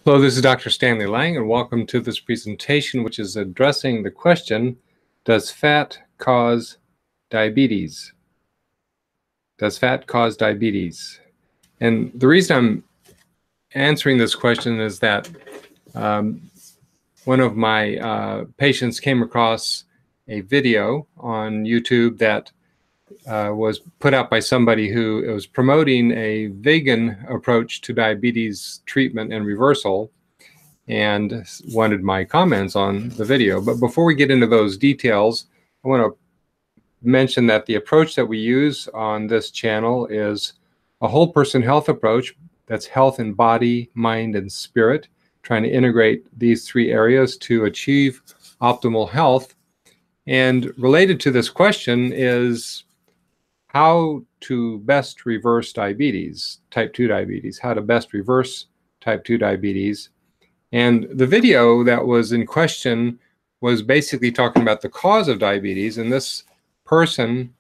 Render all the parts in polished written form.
Hello, this is Dr. Stanley Lang, and welcome to this presentation, which is addressing the question, does fat cause diabetes? Does fat cause diabetes? And the reason I'm answering this question is that one of my patients came across a video on YouTube that was put out by somebody who was promoting a vegan approach to diabetes treatment and reversal, and wanted my comments on the video. But before we get into those details, I want to mention that the approach that we use on this channel is a whole person health approach. That's health in body, mind, and spirit, trying to integrate these three areas to achieve optimal health. And related to this question is how to best reverse diabetes, type 2 diabetes, how to best reverse type 2 diabetes. And the video that was in question was basically talking about the cause of diabetes. And this person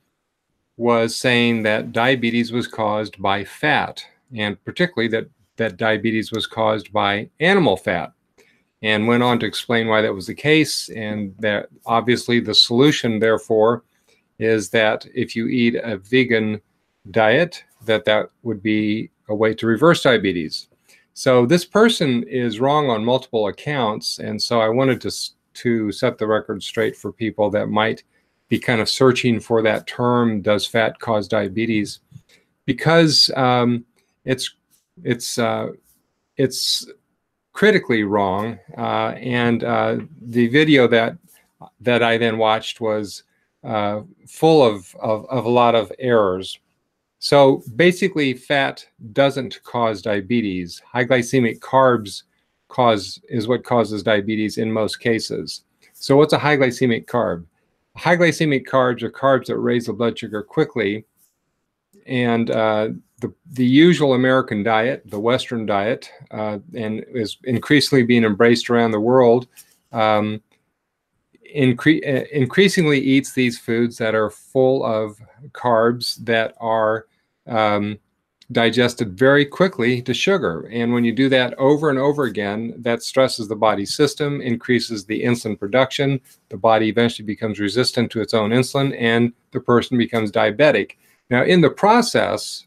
was saying that diabetes was caused by fat, and particularly that diabetes was caused by animal fat, and went on to explain why that was the case, and that obviously the solution, therefore, is that if you eat a vegan diet, that would be a way to reverse diabetes. So this person is wrong on multiple accounts, and so I wanted to set the record straight for people that might be kind of searching for that term, does fat cause diabetes? Because it's critically wrong, and the video that I then watched was full of a lot of errors. So basically, fat doesn't cause diabetes. High glycemic carbs is what causes diabetes in most cases. So what's a high glycemic carb? High glycemic carbs are carbs that raise the blood sugar quickly. And the usual American diet, the Western diet, and is increasingly being embraced around the world, increasingly eats these foods that are full of carbs that are digested very quickly to sugar. And when you do that over and over again, that stresses the body system, increases the insulin production. The body eventually becomes resistant to its own insulin, and the person becomes diabetic. Now, in the process,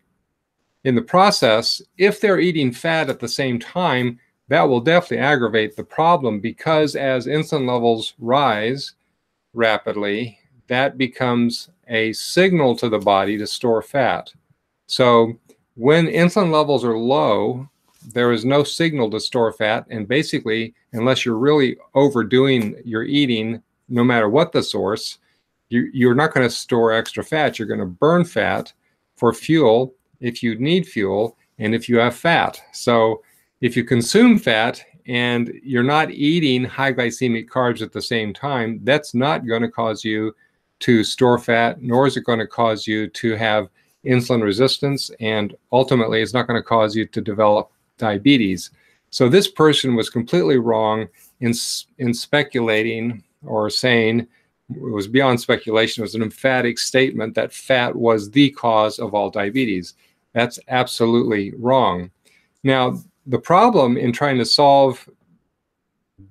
if they're eating fat at the same time, that will definitely aggravate the problem, because as insulin levels rise rapidly, that becomes a signal to the body to store fat. So when insulin levels are low, there is no signal to store fat, and basically, unless you're really overdoing your eating, no matter what the source, you're not going to store extra fat. You're going to burn fat for fuel if you need fuel and if you have fat. So if you consume fat and you're not eating high glycemic carbs at the same time, that's not going to cause you to store fat, nor is it going to cause you to have insulin resistance, and ultimately it's not going to cause you to develop diabetes. So this person was completely wrong in speculating or saying, it was beyond speculation, it was an emphatic statement that fat was the cause of all diabetes. That's absolutely wrong. Now, the problem in trying to solve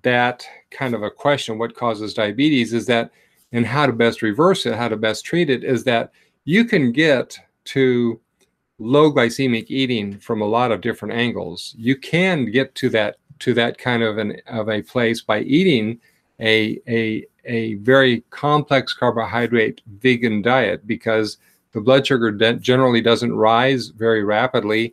that kind of a question, what causes diabetes, is that, and how to best reverse it, how to best treat it, is that you can get to low glycemic eating from a lot of different angles. You can get to that kind of a place by eating a very complex carbohydrate vegan diet, because the blood sugar generally doesn't rise very rapidly,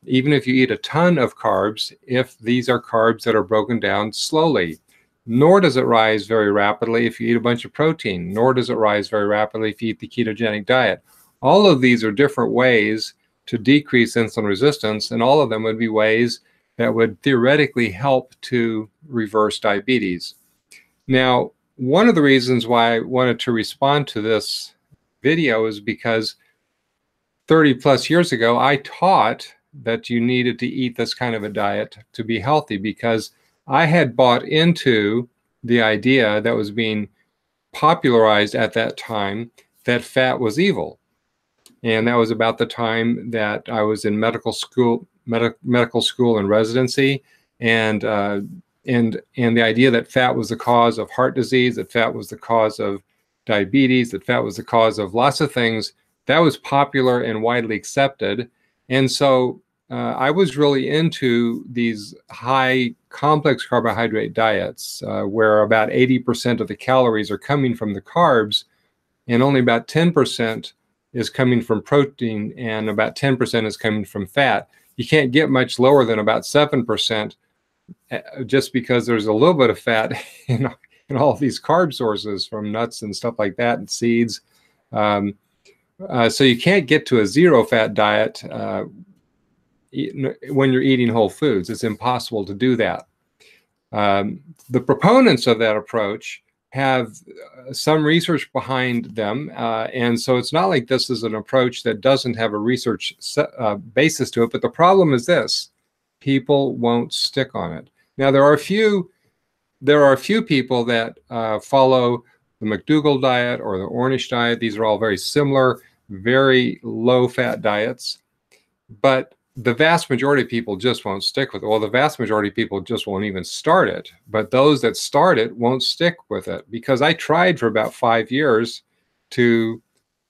even if you eat a ton of carbs, if these are carbs that are broken down slowly. Nor does it rise very rapidly if you eat a bunch of protein, nor does it rise very rapidly if you eat the ketogenic diet. All of these are different ways to decrease insulin resistance, and all of them would be ways that would theoretically help to reverse diabetes. Now, one of the reasons why I wanted to respond to this video is because 30 plus years ago, I taught that you needed to eat this kind of a diet to be healthy, because I had bought into the idea that was being popularized at that time that fat was evil. And that was about the time that I was in medical school and residency. and the idea that fat was the cause of heart disease, that fat was the cause of diabetes, that fat was the cause of lots of things, that was popular and widely accepted. And so I was really into these high complex carbohydrate diets where about 80% of the calories are coming from the carbs, and only about 10% is coming from protein, and about 10% is coming from fat. You can't get much lower than about 7% just because there's a little bit of fat in all these carb sources from nuts and stuff like that, and seeds. So you can't get to a zero fat diet when you're eating whole foods. It's impossible to do that. The proponents of that approach have some research behind them, and so it's not like this is an approach that doesn't have a research basis to it. But the problem is this: people won't stick on it. Now there are a few people that follow the McDougall diet or the Ornish diet. These are all very similar, very low-fat diets, but the vast majority of people just won't stick with it. Well, the vast majority of people just won't even start it. But those that start it won't stick with it, because I tried for about 5 years to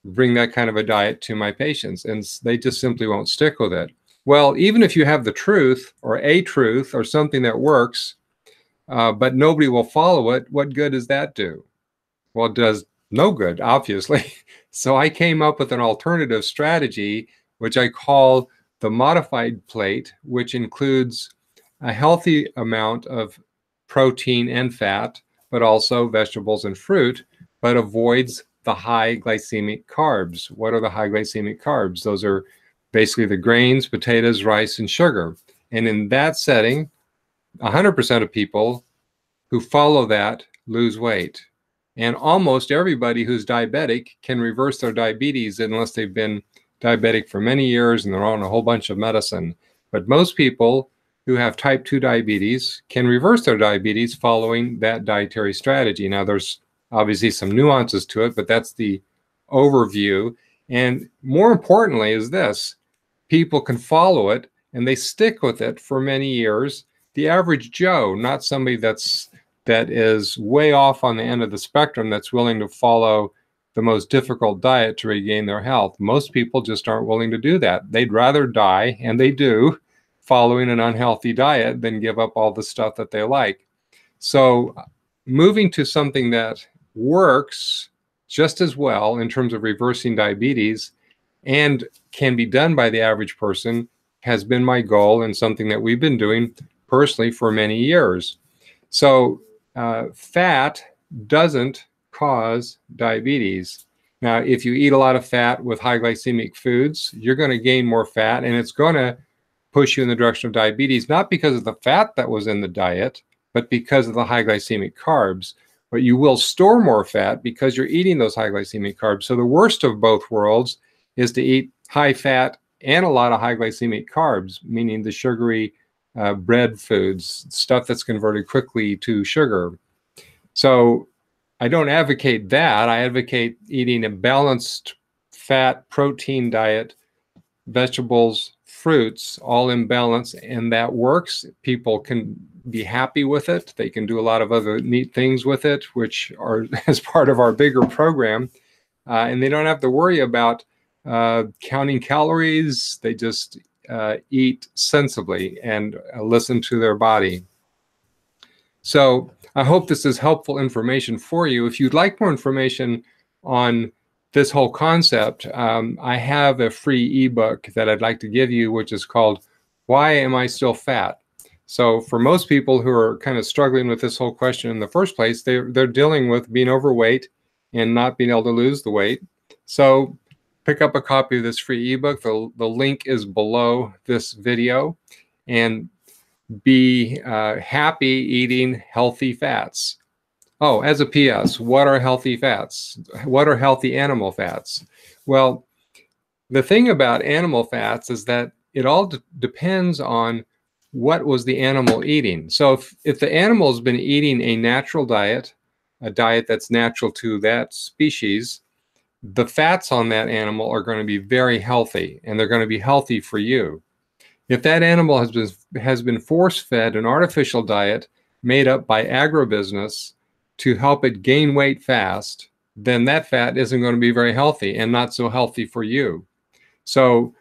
bring that kind of a diet to my patients, and they just simply won't stick with it. Well, even if you have the truth or a truth or something that works, but nobody will follow it, what good does that do? Well, it does no good, obviously. So I came up with an alternative strategy, which I call the modified plate, which includes a healthy amount of protein and fat, but also vegetables and fruit, but avoids the high glycemic carbs. What are the high glycemic carbs? Those are basically the grains, potatoes, rice, and sugar. And in that setting, 100% of people who follow that lose weight. And almost everybody who's diabetic can reverse their diabetes unless they've been diabetic for many years and they're on a whole bunch of medicine. But most people who have type 2 diabetes can reverse their diabetes following that dietary strategy. Now, there's obviously some nuances to it, but that's the overview. And more importantly is this: people can follow it and they stick with it for many years. The average Joe, not somebody that is way off on the end of the spectrum, that's willing to follow the most difficult diet to regain their health. Most people just aren't willing to do that. They'd rather die, and they do, following an unhealthy diet than give up all the stuff that they like. So moving to something that works just as well in terms of reversing diabetes and can be done by the average person has been my goal, and something that we've been doing personally for many years. So fat doesn't cause diabetes. Now, if you eat a lot of fat with high glycemic foods, you're going to gain more fat, and it's going to push you in the direction of diabetes, not because of the fat that was in the diet, but because of the high glycemic carbs. But you will store more fat because you're eating those high glycemic carbs. So the worst of both worlds is to eat high fat and a lot of high glycemic carbs, meaning the sugary bread foods, stuff that's converted quickly to sugar. So I don't advocate that. I advocate eating a balanced fat protein diet, vegetables, fruits, all in balance, and that works. People can be happy with it. They can do a lot of other neat things with it, which are as part of our bigger program. And they don't have to worry about counting calories. They just eat sensibly and listen to their body. So I hope this is helpful information for you. If you'd like more information on this whole concept, I have a free ebook that I'd like to give you, which is called Why Am I Still Fat? So for most people who are kind of struggling with this whole question in the first place, they're dealing with being overweight and not being able to lose the weight. So pick up a copy of this free ebook. The link is below this video, and be happy eating healthy fats. Oh, as a PS, what are healthy fats? What are healthy animal fats? Well, the thing about animal fats is that it all depends on what was the animal eating. So if the animal's been eating a natural diet, a diet that's natural to that species, the fats on that animal are going to be very healthy, and they're going to be healthy for you. If that animal has been force-fed an artificial diet made up by agribusiness to help it gain weight fast, then that fat isn't going to be very healthy and not so healthy for you. So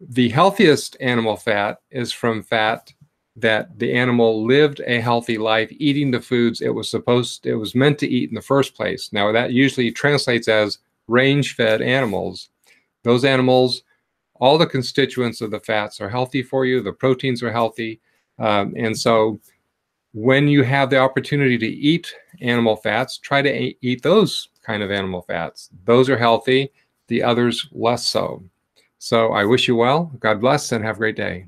the healthiest animal fat is from fat that the animal lived a healthy life eating the foods it was meant to eat in the first place. Now that usually translates as range-fed animals. Those animals, all the constituents of the fats are healthy for you, the proteins are healthy, and so when you have the opportunity to eat animal fats, try to eat those kind of animal fats. Those are healthy, the others less so. So I wish you well, God bless, and have a great day.